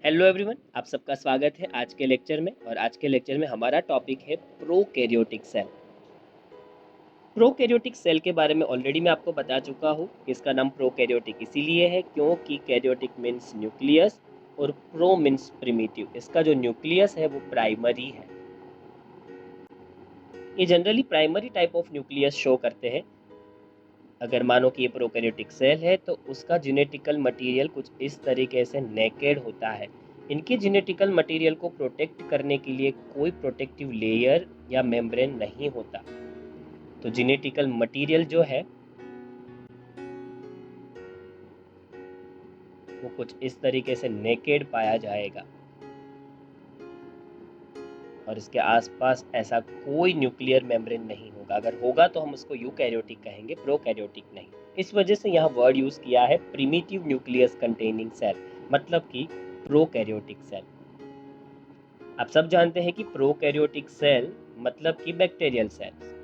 Hello everyone, आप सबका स्वागत है आज के लेक्चर में। और आज के लेक्चर में हमारा टॉपिक है प्रोकैरियोटिक सेल। प्रोकैरियोटिक सेल के बारे में ऑलरेडी मैं आपको बता चुका हूँ कि इसका नाम प्रोकैरियोटिक इसीलिए है क्योंकि कैरियोटिक मीन्स न्यूक्लियस और प्रो मीन्स प्रिमिटिव। इसका जो न्यूक्लियस है वो प्राइमरी है। ये generally primary type of nucleus show करते हैं। अगर मानो कि ये प्रोकैरियोटिक सेल है तो उसका जेनेटिकल मटेरियल कुछ इस तरीके से नेकेड होता है। इनके जेनेटिकल मटेरियल को प्रोटेक्ट करने के लिए कोई प्रोटेक्टिव लेयर या मेम्ब्रेन नहीं होता। तो जेनेटिकल मटेरियल जो है वो कुछ इस तरीके से नेकेड पाया जाएगा और इसके आसपास ऐसा कोई न्यूक्लियर मेम्ब्रेन नहीं होगा। अगर होगा तो हम उसको यूकैरियोटिक कहेंगे, प्रोकैरियोटिक नहीं। इस वजह से यहाँ वर्ड यूज किया है प्रिमिटिव न्यूक्लियस कंटेनिंग सेल, मतलब कि प्रोकैरियोटिक सेल। आप सब जानते हैं कि प्रोकैरियोटिक सेल मतलब कि बैक्टीरियल सेल्स।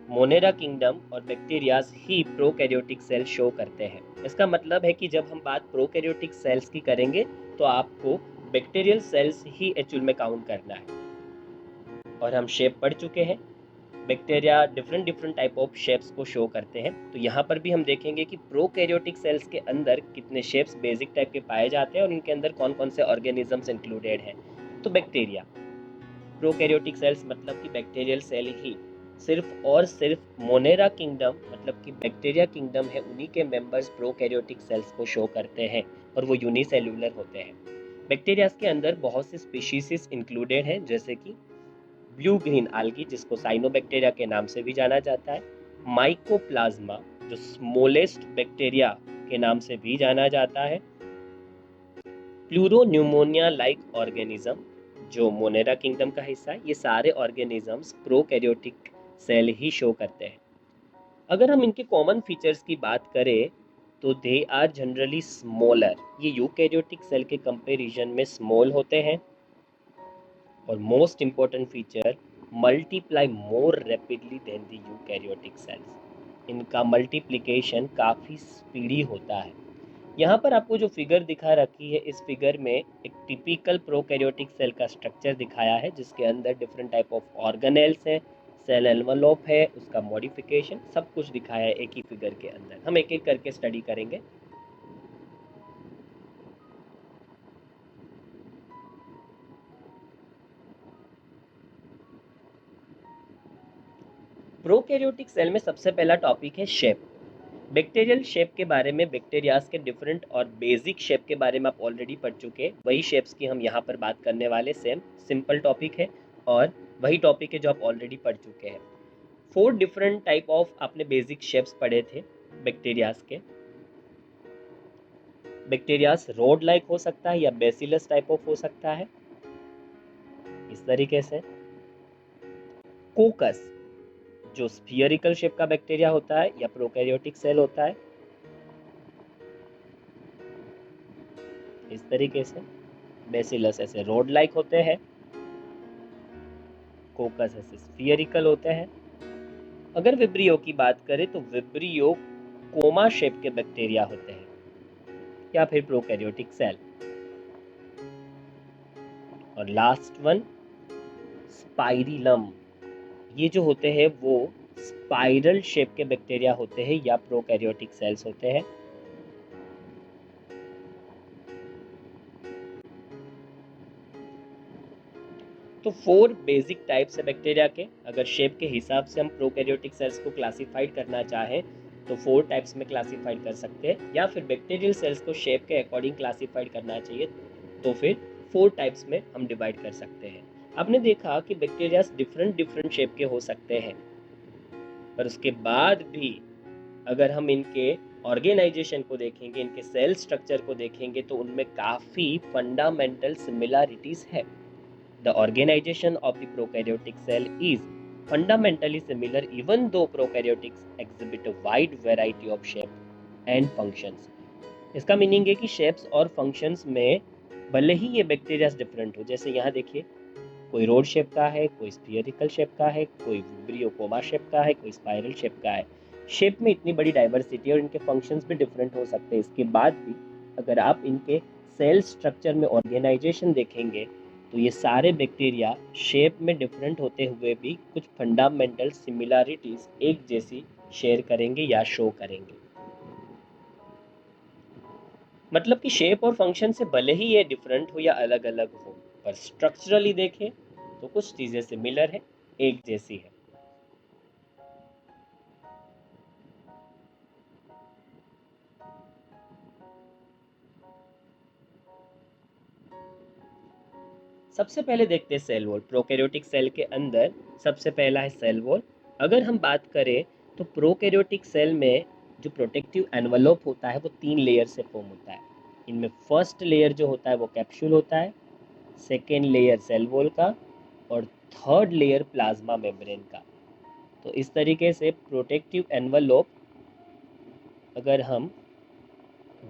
मोनेरा किंगडम और बैक्टीरियाज ही प्रोकैरियोटिक सेल शो करते हैं। इसका मतलब है कि जब हम बात प्रोकैरियोटिक सेल्स की करेंगे तो आपको बैक्टीरियल सेल्स ही एक्चुअल में काउंट करना है। और हम शेप पढ़ चुके हैं, bacteria different type of shapes को शो करते हैं। तो यहाँ पर भी हम देखेंगे कि प्रोकैरियोटिक सेल्स के अंदर कितने शेप्स बेसिक टाइप के पाए जाते हैं और इनके अंदर कौन कौन से ऑर्गेनिजम्स इंक्लूडेड हैं। तो बैक्टीरिया, प्रोकैरियोटिक सेल्स मतलब कि बैक्टीरियल सेल ही सिर्फ और सिर्फ मोनेरा किंगडम मतलब कि बैक्टीरिया किंगडम है, उन्हीं के मेंबर्स प्रोकैरियोटिक सेल्स को शो करते हैं और वो यूनिसेल्युलर होते हैं। बैक्टीरिया के अंदर बहुत सी स्पीशीज इंक्लूडेड हैं, जैसे कि ब्लू ग्रीन आल्गी जिसको साइनोबैक्टीरिया के नाम से भी जाना जाता है, माइकोप्लाज्मा जो स्मॉलेस्ट बैक्टीरिया के नाम से भी जाना जाता है, प्लूरोन्यूमोनिया लाइक ऑर्गेनिज्म जो मोनेरा किंगडम का हिस्सा है। ये सारे ऑर्गेनिजम्स प्रोकैरियोटिक सेल ही शो करते हैं। अगर हम इनके कॉमन फीचर्स की बात करें तो दे आर जनरली स्मॉलर। ये यूकैरियोटिक सेल के कंपैरिजन में स्मॉल होते हैं। और most important feature, multiply more rapidly than the eukaryotic cells. इनका मल्टीप्लिकेशन काफ़ी स्पीडी होता है। यहाँ पर आपको जो फिगर दिखा रखी है, इस फिगर में एक टिपिकल प्रोकैरियोटिक सेल का स्ट्रक्चर दिखाया है जिसके अंदर डिफरेंट टाइप ऑफ ऑर्गेनेल्स है, सेल एनवलप है, उसका मॉडिफिकेशन सब कुछ दिखाया है एक ही फिगर के अंदर। हम एक एक करके स्टडी करेंगे। प्रोकैरियोटिक सेल में सबसे पहला टॉपिक है शेप। बैक्टीरियल शेप के बारे में, बैक्टीरियाज के डिफरेंट और बेसिक शेप के बारे में आप ऑलरेडी पढ़ चुके हैं। वही शेप्स की हम यहाँ पर बात करने वाले, सेम सिंपल टॉपिक है और वही टॉपिक है जो आप ऑलरेडी पढ़ चुके हैं। 4 डिफरेंट टाइप ऑफ आपने बेसिक शेप्स पढ़े थे बैक्टीरियाज के। बैक्टीरियाज रोड लाइक हो सकता है या बेसिलस टाइप ऑफ हो सकता है इस तरीके से। कोकस जो स्फीयरिकल शेप का बैक्टीरिया होता है या प्रोकैरियोटिक सेल होता है इस तरीके से। बेसिलस ऐसे रोड लाइक होते हैं, कोकस ऐसे स्फीयरिकल होते हैं। अगर विब्रियो की बात करें तो विब्रियो कोमा शेप के बैक्टीरिया होते हैं या फिर प्रोकैरियोटिक सेल। और लास्ट वन स्पाइरिलम, ये जो होते हैं वो स्पाइरल शेप के बैक्टीरिया होते हैं या प्रोकैरियोटिक सेल्स होते हैं। तो 4 बेसिक टाइप्स है बैक्टीरिया के। अगर शेप के हिसाब से हम प्रोकैरियोटिक सेल्स को क्लासिफाइड करना चाहें तो 4 टाइप्स में क्लासिफाइड कर सकते हैं, या फिर बैक्टीरियल सेल्स को शेप के अकॉर्डिंग क्लासिफाइड करना चाहिए तो फिर 4 टाइप्स में हम डिवाइड कर सकते हैं। आपने देखा कि बैक्टीरिया डिफरेंट शेप के हो सकते हैं, पर उसके बाद भी अगर हम इनके ऑर्गेनाइजेशन को देखेंगे, इनके सेल स्ट्रक्चर को देखेंगे तो उनमें काफ़ी फंडामेंटल सिमिलरिटीज है। The organization of the prokaryotic cell is fundamentally similar even though prokaryotics exhibit a wide variety of shape and functions. इसका मीनिंग है कि शेप्स और फंक्शंस में भले ही ये बैक्टीरियाज डिफरेंट हो, जैसे यहाँ देखिए कोई रोड शेप का है, कोई स्फीयरिकल शेप का है, कोई विब्रियोकोमा शेप का है, कोई स्पाइरल शेप का है। शेप में इतनी बड़ी डाइवर्सिटी और इनके फंक्शंस भी डिफरेंट हो सकते हैं। इसके बाद भी अगर आप इनके सेल स्ट्रक्चर में ऑर्गेनाइजेशन देखेंगे तो ये सारे बैक्टीरिया शेप में डिफरेंट होते हुए भी कुछ फंडामेंटल सिमिलरिटीज एक जैसी शेयर करेंगे या शो करेंगे। मतलब कि शेप और फंक्शन से भले ही ये डिफरेंट हो या अलग अलग हो, पर स्ट्रक्चरली देखें तो कुछ चीज़ें सिमिलर है, एक जैसी है। सबसे पहले देखते हैं सेल वॉल। प्रोकैरियोटिक सेल के अंदर सबसे पहला है सेल वॉल। अगर हम बात करें तो प्रोकैरियोटिक सेल में जो प्रोटेक्टिव एनवलप होता है वो 3 लेयर से फॉर्म होता है। इनमें फर्स्ट लेयर जो होता है वो कैप्सूल होता है, सेकेंड लेयर सेल वॉल का, और थर्ड लेयर प्लाज्मा मेम्ब्रेन का। तो इस तरीके से प्रोटेक्टिव एनवलप अगर हम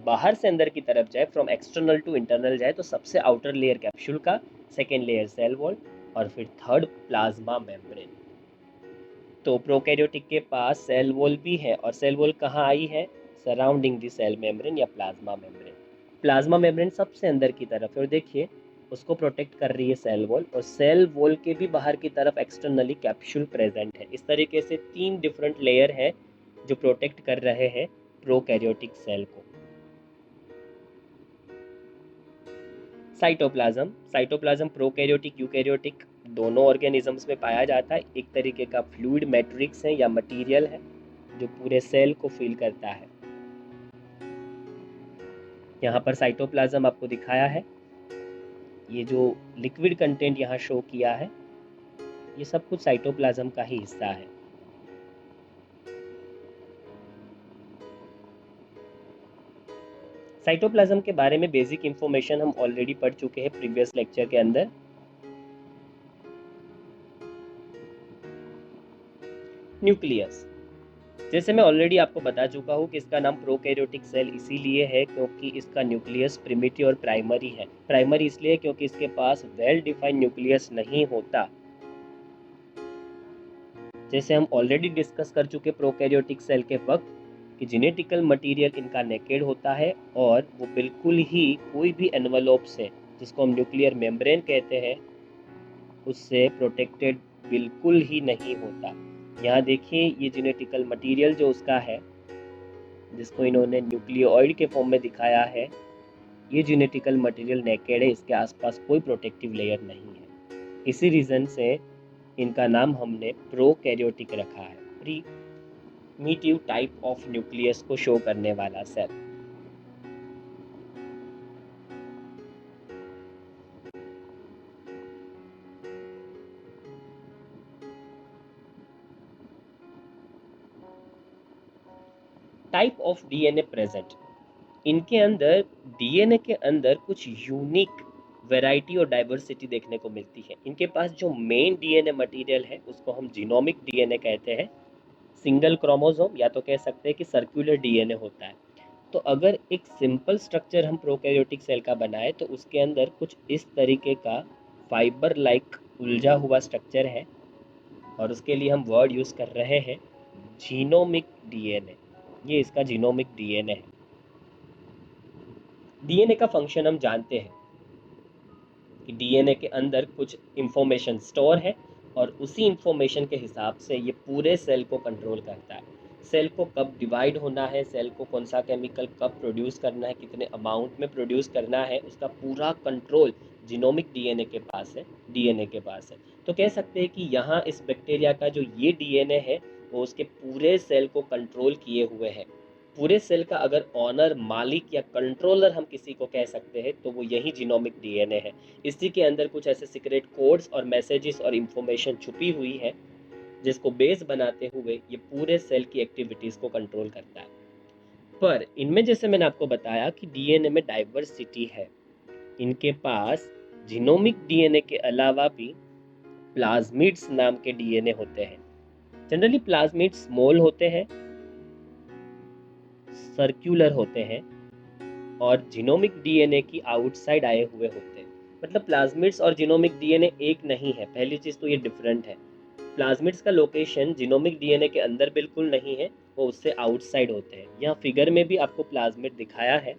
बाहर से अंदर की तरफ जाए, फ्रॉम एक्सटर्नल टू इंटरनल जाए, तो सबसे आउटर लेयर कैप्सूल का, सेकेंड लेयर सेल वॉल, और फिर थर्ड प्लाज्मा मेम्ब्रेन। तो प्रोकैरियोटिक के पास सेल वॉल भी है, और सेल वॉल कहाँ आई है? सराउंडिंग द सेल मेम्ब्रेन या प्लाज्मा मेम्ब्रेन। प्लाज्मा मेम्ब्रेन सबसे अंदर की तरफ है और देखिए उसको प्रोटेक्ट कर रही है सेल वॉल, और सेल वॉल के भी बाहर की तरफ एक्सटर्नली कैप्सूल प्रेजेंट है। इस तरीके से 3 डिफरेंट लेयर है जो प्रोटेक्ट कर रहे हैं प्रोकैरियोटिक सेल को। साइटोप्लाज्म प्रोकैरियोटिक यूकैरियोटिक दोनों ऑर्गेनिजम्स में पाया जाता है। एक तरीके का फ्लूइड मैट्रिक्स है या मटेरियल है जो पूरे सेल को फिल करता है। यहाँ पर साइटोप्लाज्म आपको दिखाया है, ये जो लिक्विड कंटेंट यहाँ शो किया है ये सब कुछ साइटोप्लाज्म का ही हिस्सा है। साइटोप्लाज्म के बारे में बेसिक इंफॉर्मेशन हम ऑलरेडी पढ़ चुके हैं प्रीवियस लेक्चर के अंदर। न्यूक्लियस, जैसे मैं ऑलरेडी आपको बता चुका हूँ कि इसका नाम प्रोकैरियोटिक सेल इसीलिए है क्योंकि इसका न्यूक्लियस प्रिमिटिव और प्राइमरी है। प्राइमरी इसलिए क्योंकि इसके पास वेल डिफाइंड न्यूक्लियस नहीं होता। जैसे हम ऑलरेडी डिस्कस कर चुके प्रोकैरियोटिक सेल के वक्त कि जेनेटिकल मटेरियल इनका नेकेड होता है और वो बिल्कुल ही कोई भी एनवलप से, जिसको हम न्यूक्लियर मेम्ब्रेन कहते हैं, उससे प्रोटेक्टेड बिल्कुल ही नहीं होता। यहाँ देखिए ये जेनेटिकल मटेरियल जो उसका है, जिसको इन्होंने न्यूक्लियोइड के फॉर्म में दिखाया है, ये जेनेटिकल मटेरियल नेकेड है, इसके आसपास कोई प्रोटेक्टिव लेयर नहीं है। इसी रीज़न से इनका नाम हमने प्रोकैरियोटिक रखा है, प्रीमिटिव टाइप ऑफ न्यूक्लियस को शो करने वाला सेल। टाइप ऑफ डीएनए प्रेजेंट, इनके अंदर डीएनए के अंदर कुछ यूनिक वैरायटी और डाइवर्सिटी देखने को मिलती है। इनके पास जो मेन डीएनए मटेरियल है उसको हम जीनोमिक डीएनए कहते हैं। सिंगल क्रोमोसोम या तो कह सकते हैं कि सर्कुलर डीएनए होता है। तो अगर एक सिंपल स्ट्रक्चर हम प्रोकैरियोटिक सेल का बनाए तो उसके अंदर कुछ इस तरीके का फाइबर लाइक उलझा हुआ स्ट्रक्चर है, और उसके लिए हम वर्ड यूज़ कर रहे हैं जीनोमिक डीएनए। ये इसका जीनोमिक डीएनए है। डीएनए का फंक्शन हम जानते हैं कि डीएनए के अंदर कुछ इंफॉर्मेशन स्टोर है और उसी इंफॉर्मेशन के हिसाब से ये पूरे सेल को कंट्रोल करता है। सेल को कब डिवाइड होना है, सेल को कौन सा केमिकल कब प्रोड्यूस करना है, कितने अमाउंट में प्रोड्यूस करना है, उसका पूरा कंट्रोल जीनोमिक डीएनए के पास है, डीएनए के पास है। तो कह सकते हैं कि यहाँ इस बैक्टीरिया का जो ये डीएनए है वो उसके पूरे सेल को कंट्रोल किए हुए है। पूरे सेल का अगर ऑनर, मालिक या कंट्रोलर हम किसी को कह सकते हैं तो वो यही जीनोमिक डीएनए है। इसी के अंदर कुछ ऐसे सीक्रेट कोड्स और मैसेजेस और इंफॉर्मेशन छुपी हुई है जिसको बेस बनाते हुए ये पूरे सेल की एक्टिविटीज को कंट्रोल करता है। पर इनमें जैसे मैंने आपको बताया कि डीएनए में डाइवर्सिटी है। इनके पास जीनोमिक डीएनए के अलावा भी प्लाज्मिड्स नाम के डीएनए होते हैं। जनरली प्लाज्मिड स्मॉल होते हैं, सर्कुलर होते हैं और जीनोमिक डीएनए की आउटसाइड आए हुए होते हैं। मतलब प्लाज्मिड्स और जीनोमिक डीएनए एक नहीं है। पहली चीज़ तो ये डिफरेंट है। प्लाज्मिड्स का लोकेशन जीनोमिक डीएनए के अंदर बिल्कुल नहीं है, वो उससे आउटसाइड होते हैं। यहाँ फिगर में भी आपको प्लाज्मिड दिखाया है।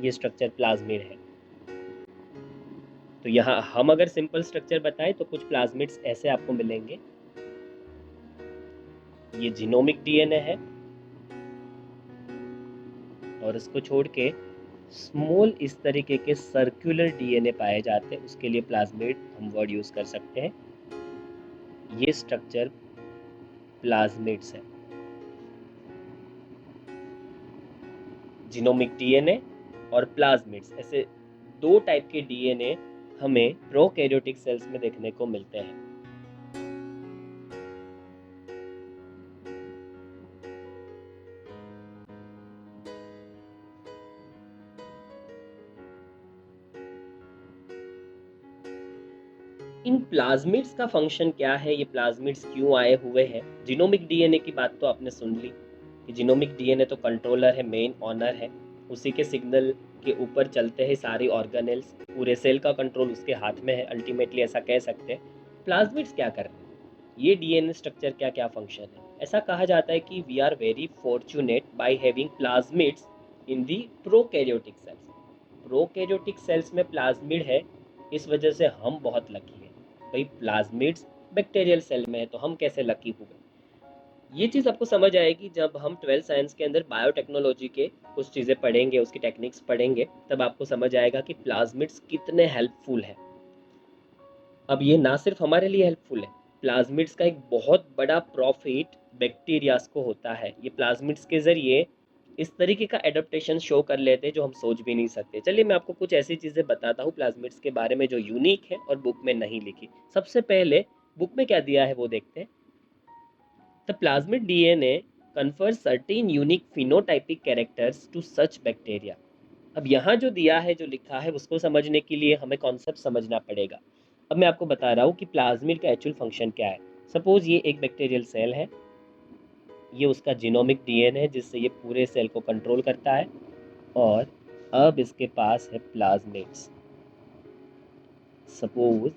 ये स्ट्रक्चर प्लाज्मिड है। तो यहाँ हम अगर सिंपल स्ट्रक्चर बताएं तो कुछ प्लाज्मिड्स ऐसे आपको मिलेंगे। ये जीनोमिक डीएनए है, और इसको छोड़ के स्मॉल इस तरीके के सर्कुलर डीएनए पाए जाते हैं, उसके लिए प्लाज्मिड हम वर्ड यूज कर सकते हैं। ये स्ट्रक्चर प्लाज्मिड्स है। जीनोमिक डीएनए और प्लाज्मिड्स, ऐसे दो टाइप के डीएनए हमें प्रोकैरियोटिक सेल्स में देखने को मिलते हैं। इन प्लाज्मिड्स का फंक्शन क्या है, ये प्लाज्मिड्स क्यों आए हुए हैं? जीनोमिक डीएनए की बात तो आपने सुन ली कि जीनोमिक डीएनए तो कंट्रोलर है, मेन ऑनर है, उसी के सिग्नल के ऊपर चलते हैं सारी ऑर्गेनेल्स, पूरे सेल का कंट्रोल उसके हाथ में है, अल्टीमेटली ऐसा कह सकते हैं। प्लाज्मिड्स क्या कर रहे हैं, ये डीएनए स्ट्रक्चर क्या क्या फंक्शन है? ऐसा कहा जाता है कि we are very fortunate by having plasmids in the prokaryotic cells. Prokaryotic cells में प्लाज्मिड है, इस वजह से हम बहुत लकी हैं। भाई प्लाज्मिड्स बैक्टीरियल सेल में है तो हम कैसे लकी हुए? ये चीज़ आपको समझ आएगी जब हम 12th साइंस के अंदर बायोटेक्नोलॉजी के कुछ चीज़ें पढ़ेंगे, उसकी टेक्निक्स पढ़ेंगे, तब आपको समझ आएगा कि प्लाज्मिड्स कितने हेल्पफुल है। अब ये ना सिर्फ हमारे लिए हेल्पफुल है, प्लाज्मिड्स का एक बहुत बड़ा प्रॉफिट बैक्टीरियाज को होता है। ये प्लाज्मिड्स के ज़रिए इस तरीके का एडेप्टेशन शो कर लेते हैं जो हम सोच भी नहीं सकते। चलिए मैं आपको कुछ ऐसी चीज़ें बताता हूँ प्लाज्मिड्स के बारे में जो यूनिक है और बुक में नहीं लिखी। सबसे पहले बुक में क्या दिया है वो देखते हैं। The plasmid DNA confers certain unique phenotypic characters to such bacteria। अब यहाँ जो दिया है, जो लिखा है, उसको समझने के लिए हमें कॉन्सेप्ट समझना पड़ेगा। अब मैं आपको बता रहा हूँ कि प्लाज्मिड का एक्चुअल फंक्शन क्या है। सपोज ये एक बैक्टीरियल सेल है, ये उसका जीनोमिक डीएनए है जिससे ये पूरे सेल को कंट्रोल करता है, और अब इसके पास है प्लाज्मिड्स। सपोज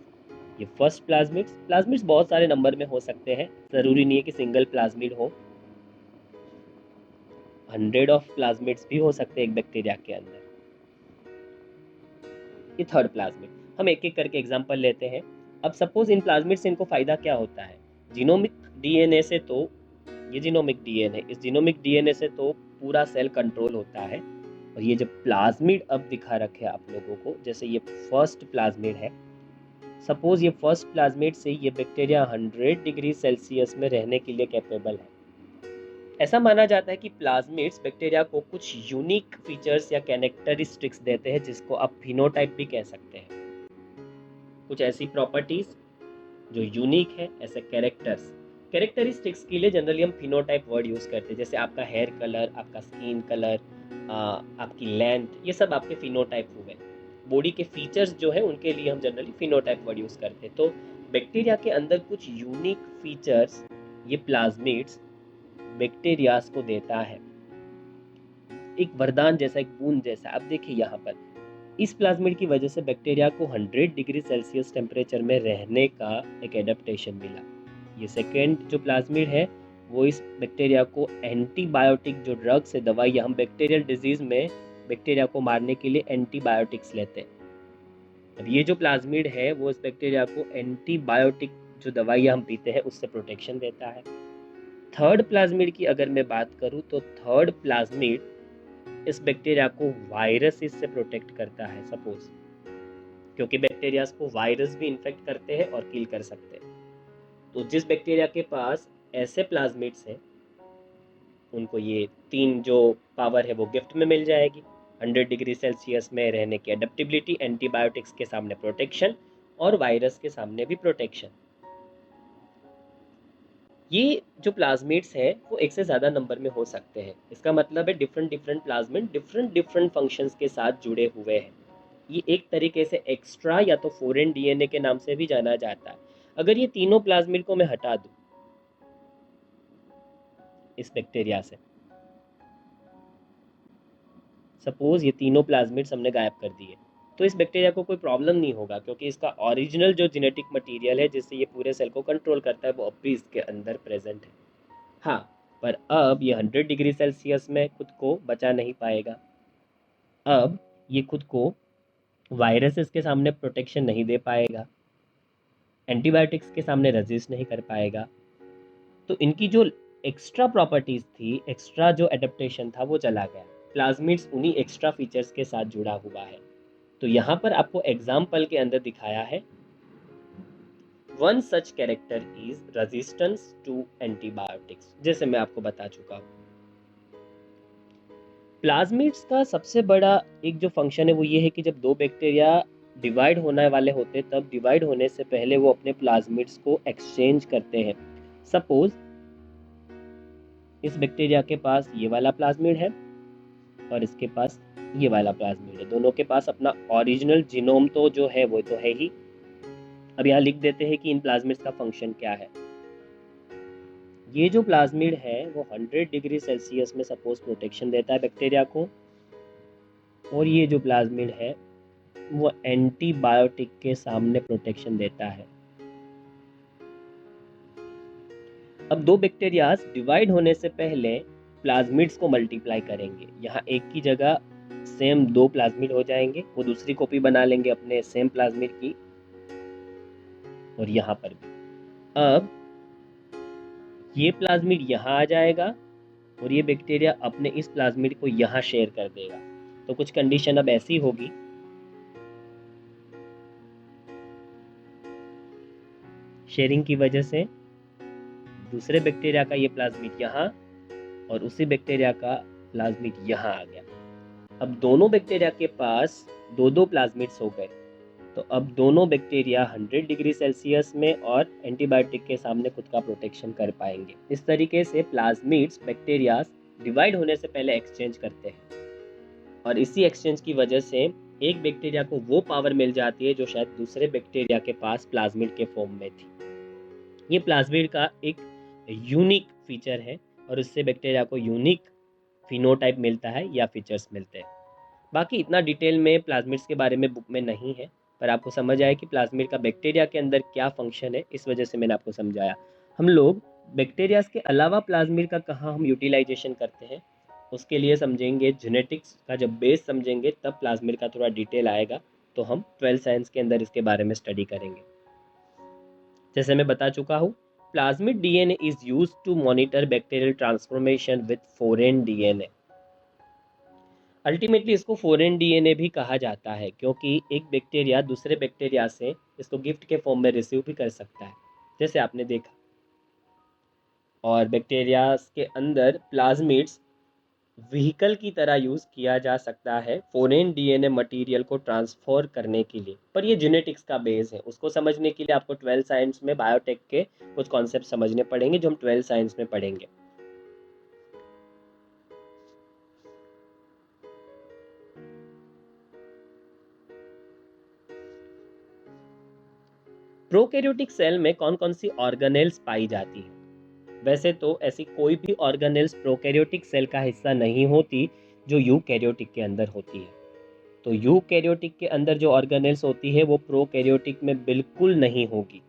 ये फर्स्ट प्लाज्मिड्स, प्लाज्मिड्स बहुत सारे नंबर में हो सकते हैं, ज़रूरी नहीं है कि सिंगल प्लाज्मिड हो, 100 ऑफ प्लाज्मिड्स भी हो सकते हैं एक बैक्टीरिया के अंदर। ये थर्ड प्लाज्मिड। हम एक एक करके एग्जांपल लेते हैं। अब सपोज इन प्लाज्मिड से इनको फायदा क्या होता है? जीनोमिक डीएनए से तो ये जीनोमिक डीएनए, इस जीनोमिक डीएनए से तो पूरा सेल कंट्रोल होता है, और ये जब प्लाज्मिड अब दिखा रखे आप लोगों को, जैसे ये फर्स्ट प्लाज्मिड है, सपोज ये फर्स्ट प्लाज्मिड से ये बैक्टीरिया 100 डिग्री सेल्सियस में रहने के लिए कैपेबल है। ऐसा माना जाता है कि प्लाज्मिड्स बैक्टीरिया को कुछ यूनिक फीचर्स या कैरेक्टरिस्टिक्स देते हैं, जिसको आप फिनोटाइप भी कह सकते हैं। कुछ ऐसी प्रॉपर्टीज जो यूनिक है, ऐसे कैरेक्टर्स, कैरेक्टरिस्टिक्स के लिए जनरली हम फिनोटाइप वर्ड यूज करते हैं। जैसे आपका हेयर कलर, आपका स्किन कलर, आपकी लेंथ, ये सब आपके फिनोटाइप हुए। बॉडी के फीचर्स जो है उनके लिए हम जनरली फिनोटाइप वर्ड यूज करते हैं। तो बैक्टीरिया के अंदर कुछ यूनिक फीचर्स ये प्लाज्मिड्स बैक्टीरियाज को देता है, एक वरदान जैसा, एक बूंद जैसा। अब देखिए यहाँ पर इस प्लाज्मिड की वजह से बैक्टीरिया को 100 डिग्री सेल्सियस टेम्परेचर में रहने का एक एडेप्टेशन मिला। ये सेकेंड जो प्लाज्मिड है वो इस बैक्टीरिया को एंटीबायोटिक, जो ड्रग्स है, दवाइयाँ, हम बैक्टीरियल डिजीज में बैक्टीरिया को मारने के लिए एंटीबायोटिक्स लेते हैं। अब ये जो प्लाज्मिड है वो इस बैक्टीरिया को एंटीबायोटिक जो दवाइयाँ हम पीते हैं उससे प्रोटेक्शन देता है। थर्ड प्लाज्मिड की अगर मैं बात करूँ तो थर्ड प्लाज्मिड इस बैक्टीरिया को वायरसेस से प्रोटेक्ट करता है। सपोज, क्योंकि बैक्टीरियाज को वायरस भी इन्फेक्ट करते हैं और किल कर सकते हैं। तो जिस बैक्टीरिया के पास ऐसे प्लाज्मिड्स हैं उनको ये तीन जो पावर है वो गिफ्ट में मिल जाएगी। 100 डिग्री सेल्सियस में रहने की एडेप्टिबिलिटी, एंटीबायोटिक्स के सामने प्रोटेक्शन, और वायरस के सामने भी प्रोटेक्शन। ये जो प्लाज्मिड्स हैं वो एक से ज़्यादा नंबर में हो सकते हैं। इसका मतलब है different different plasmid different different functions के साथ जुड़े हुए हैं। ये एक तरीके से एक्स्ट्रा या तो फॉरेन डीएनए के नाम से भी जाना जाता है। अगर ये तीनों प्लाज्मिड को मैं हटा दूं इस बैक्टीरिया से, सपोज ये तीनों प्लाज्मिड्स हमने गायब कर दिए, तो इस बैक्टीरिया को कोई प्रॉब्लम नहीं होगा, क्योंकि इसका ओरिजिनल जो जेनेटिक मटेरियल है जिससे ये पूरे सेल को कंट्रोल करता है वो अब भी इसके अंदर प्रेजेंट है। हाँ, पर अब ये 100 डिग्री सेल्सियस में खुद को बचा नहीं पाएगा। अब ये खुद को वायरसेस के सामने प्रोटेक्शन नहीं दे पाएगा, एंटीबायोटिक्स के सामने रेजिस्ट नहीं कर पाएगा। तो इनकी जो एक्स्ट्रा प्रॉपर्टीज थी, एक्स्ट्रा जो एडेप्टेशन था वो चला गया। प्लाज्मिड्स उन्हीं एक्स्ट्रा फीचर्स के साथ जुड़ा हुआ है। तो यहाँ पर आपको एग्जाम्पल के अंदर दिखाया है, one such character is resistance to antibiotics, जैसे मैं आपको बता चुका हूँ। प्लाज्मिड्स का सबसे बड़ा एक जो फंक्शन है वो ये है कि जब दो बैक्टीरिया डिवाइड होने वाले होते तब डिवाइड होने से पहले वो अपने प्लाज्मिड्स को एक्सचेंज करते हैं। सपोज इस बैक्टीरिया के पास ये वाला प्लाज्मिड है और इसके पास ये वाला प्लाज्मिड है, दोनों के पास अपना ओरिजिनल जीनोम तो जो है वो तो है ही। अब यहाँ लिख देते हैं कि इन प्लाज्मिड्स का फंक्शन क्या है। ये जो प्लाज्मिड है वो 100 डिग्री सेल्सियस में सपोज प्रोटेक्शन देता है बैक्टीरिया को, और ये जो प्लाज्मिड है वो एंटीबायोटिक के सामने प्रोटेक्शन देता है। अब दो बैक्टीरियाज डिवाइड होने से पहले प्लाज्मिड्स को मल्टीप्लाई करेंगे। यहाँ एक की जगह सेम दो प्लाज्मिड हो जाएंगे, वो दूसरी कॉपी बना लेंगे अपने सेम प्लाज्मिड की, और यहाँ पर भी। अब ये प्लाज्मिड यहाँ आ जाएगा और ये बैक्टीरिया अपने इस प्लाज्मिड को यहाँ शेयर कर देगा। तो कुछ कंडीशन अब ऐसी होगी, शेयरिंग की वजह से दूसरे बैक्टीरिया का ये प्लाज्मिड यहाँ और उसी बैक्टीरिया का प्लाज्मिड यहाँ आ गया। अब दोनों बैक्टीरिया के पास दो दो प्लाज्मिड्स हो गए, तो अब दोनों बैक्टीरिया 100 डिग्री सेल्सियस में और एंटीबायोटिक के सामने खुद का प्रोटेक्शन कर पाएंगे। इस तरीके से प्लाज्मिड्स बैक्टीरिया डिवाइड होने से पहले एक्सचेंज करते हैं, और इसी एक्सचेंज की वजह से एक बैक्टीरिया को वो पावर मिल जाती है जो शायद दूसरे बैक्टीरिया के पास प्लाज्मिड के फॉर्म में थी। ये प्लाज्मिड का एक यूनिक फीचर है और इससे बैक्टीरिया को यूनिक फिनोटाइप मिलता है या फीचर्स मिलते हैं। बाकी इतना डिटेल में प्लाज्मिड्स के बारे में बुक में नहीं है, पर आपको समझ आए कि प्लाज्मिड का बैक्टीरिया के अंदर क्या फंक्शन है, इस वजह से मैंने आपको समझाया। हम लोग बैक्टीरिया के अलावा प्लाज्मिड का कहाँ हम यूटिलाइजेशन करते हैं उसके लिए समझेंगे, जेनेटिक्स का जब बेस समझेंगे तब प्लाज्मिड का थोड़ा डिटेल आएगा, तो हम 12 साइंस के अंदर इसके बारे में स्टडी करेंगे। जैसे मैं बता चुका हूँ, plasmid DNA is used to monitor bacterial transformation with foreign DNA. Ultimately इसको फॉरेन डीएनए भी कहा जाता है, क्योंकि एक बैक्टीरिया दूसरे बैक्टीरिया से इसको गिफ्ट के फॉर्म में रिसीव भी कर सकता है, जैसे आपने देखा। और बैक्टीरिया के अंदर प्लाज्मिड्स व्हीकल की तरह यूज़ किया जा सकता है फॉरेन डीएनए मटेरियल को ट्रांसफर करने के लिए, पर ये जेनेटिक्स का बेस है। उसको समझने के लिए आपको 12 साइंस में बायोटेक के कुछ कॉन्सेप्ट समझने पड़ेंगे जो हम 12 साइंस में पढ़ेंगे। प्रोकैरियोटिक सेल में कौन कौन सी ऑर्गेनेल्स पाई जाती है? वैसे तो ऐसी कोई भी ऑर्गेनेल्स प्रोकैरियोटिक सेल का हिस्सा नहीं होती जो यूकैरियोटिक के अंदर होती है। तो यूकैरियोटिक के अंदर जो ऑर्गेनेल्स होती है वो प्रोकैरियोटिक में बिल्कुल नहीं होगी।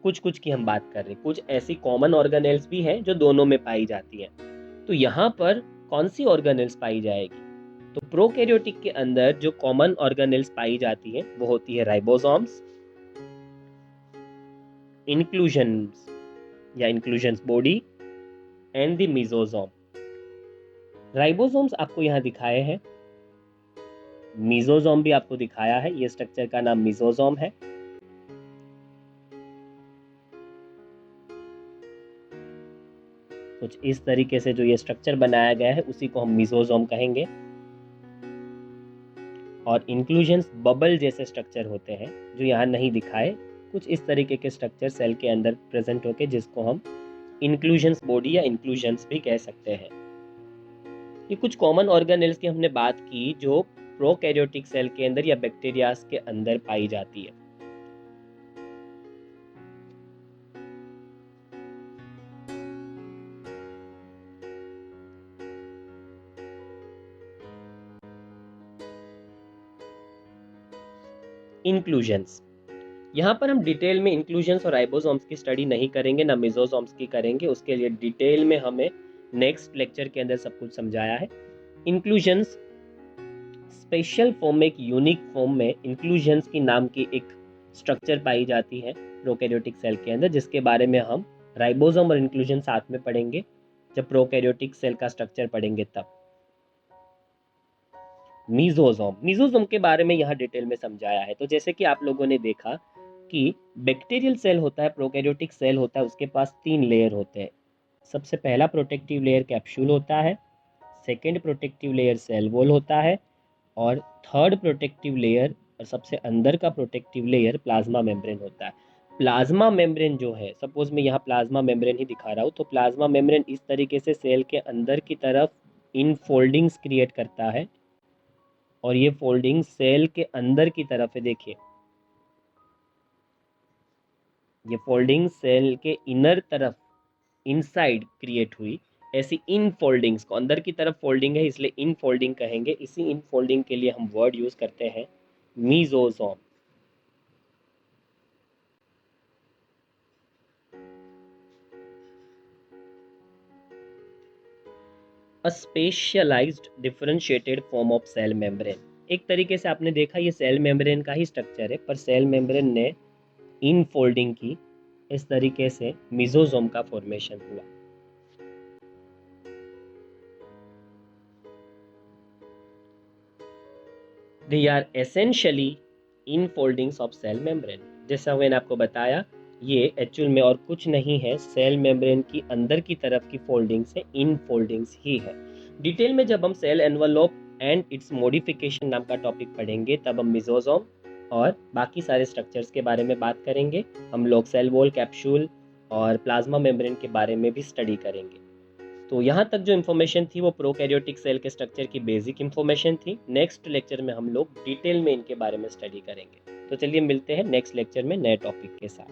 कुछ कुछ की हम बात कर रहे हैं, कुछ ऐसी कॉमन ऑर्गेनेल्स भी हैं जो दोनों में पाई जाती हैं। तो यहाँ पर कौन सी ऑर्गेनेल्स पाई जाएगी? तो प्रोकैरियोटिक के अंदर जो कॉमन ऑर्गेनेल्स पाई जाती हैं वो होती है राइबोसोम्स, इंक्लूजन्स या inclusions body and the mesosome. Ribosomes आपको यहाँ दिखाए हैं, मेसोसोम भी आपको दिखाया है। ये स्ट्रक्चर का नाम मेसोसोम है। कुछ इस तरीके से जो ये स्ट्रक्चर बनाया गया है उसी को हम मेसोसोम कहेंगे। और इंक्लूजन्स बबल जैसे स्ट्रक्चर होते हैं जो यहाँ नहीं दिखाए, कुछ इस तरीके के स्ट्रक्चर सेल के अंदर प्रेजेंट होके जिसको हम इंक्लूजन्स बॉडी या इंक्लूजन्स भी कह सकते हैं। ये कुछ कॉमन ऑर्गेनेल्स की हमने बात की जो प्रोकैरियोटिक सेल के अंदर या बैक्टीरियाज के अंदर पाई जाती है। इंक्लूजन्स, यहाँ पर हम डिटेल में इंक्लूजन्स और राइबोसोम्स की स्टडी नहीं करेंगे, ना मेसोसोम्स की करेंगे। उसके लिए डिटेल में हमें नेक्स्ट लेक्चर के अंदर सब कुछ समझाया है। इंक्लूजन्स स्पेशल फॉर्म में, एक यूनिक फॉर्म में इंक्लूजन्स की नाम की एक स्ट्रक्चर पाई जाती है प्रोकैरियोटिक सेल के अंदर, जिसके बारे में हम राइबोसोम और इंक्लूजन साथ में पढ़ेंगे जब प्रोकैरियोटिक सेल का स्ट्रक्चर पढ़ेंगे तब। मीजोसोम के बारे में यहाँ डिटेल में समझाया है। तो जैसे कि आप लोगों ने देखा कि बैक्टीरियल सेल होता है, प्रोकैरियोटिक सेल होता है, उसके पास 3 लेयर होते हैं। सबसे पहला प्रोटेक्टिव लेयर कैप्सूल होता है, second protective layer cell wall होता है, और थर्ड प्रोटेक्टिव लेयर और सबसे अंदर का प्रोटेक्टिव लेयर प्लाज्मा मेम्ब्रेन होता है। प्लाज्मा मेम्ब्रेन जो है, सपोज मैं यहाँ प्लाज्मा मेम्ब्रेन ही दिखा रहा हूँ, तो प्लाज्मा मेम्ब्रेन इस तरीके से सेल के अंदर की तरफ इन फोल्डिंग्स क्रिएट करता है, और ये फोल्डिंग सेल के अंदर की तरफ है। देखिए, ये फोल्डिंग सेल के इनर तरफ, इनसाइड क्रिएट हुई। ऐसी इन फोल्डिंग्स को, अंदर की तरफ फोल्डिंग है इसलिए इन फोल्डिंग कहेंगे। इसी इन फोल्डिंग के लिए हम वर्ड यूज करते हैं mesosome. A specialised differentiated form of cell membrane. एक तरीके से आपने देखा ये सेल मेम्ब्रेन का ही स्ट्रक्चर है, पर सेल मेम्ब्रेन ने इन फोल्डिंग की, इस तरीके से मीजोसोम का फॉर्मेशन हुआ। They are essentially infoldings of cell membrane. जैसा मैंने आपको बताया, ये एक्चुअल में और कुछ नहीं है, सेल मेम्ब्रेन की अंदर की तरफ की फोल्डिंग्स है, इन फोल्डिंग्स ही है। डिटेल में जब हम cell envelope and its modification नाम का टॉपिक पढ़ेंगे तब हम मीजोसोम और बाकी सारे स्ट्रक्चर्स के बारे में बात करेंगे। हम लोग सेल वॉल, कैप्सूल और प्लाज्मा मेम्ब्रेन के बारे में भी स्टडी करेंगे। तो यहाँ तक जो इन्फॉर्मेशन थी वो प्रोकैरियोटिक सेल के स्ट्रक्चर की बेसिक इन्फॉर्मेशन थी। नेक्स्ट लेक्चर में हम लोग डिटेल में इनके बारे में स्टडी करेंगे। तो चलिए मिलते हैं नेक्स्ट लेक्चर में नए टॉपिक के साथ।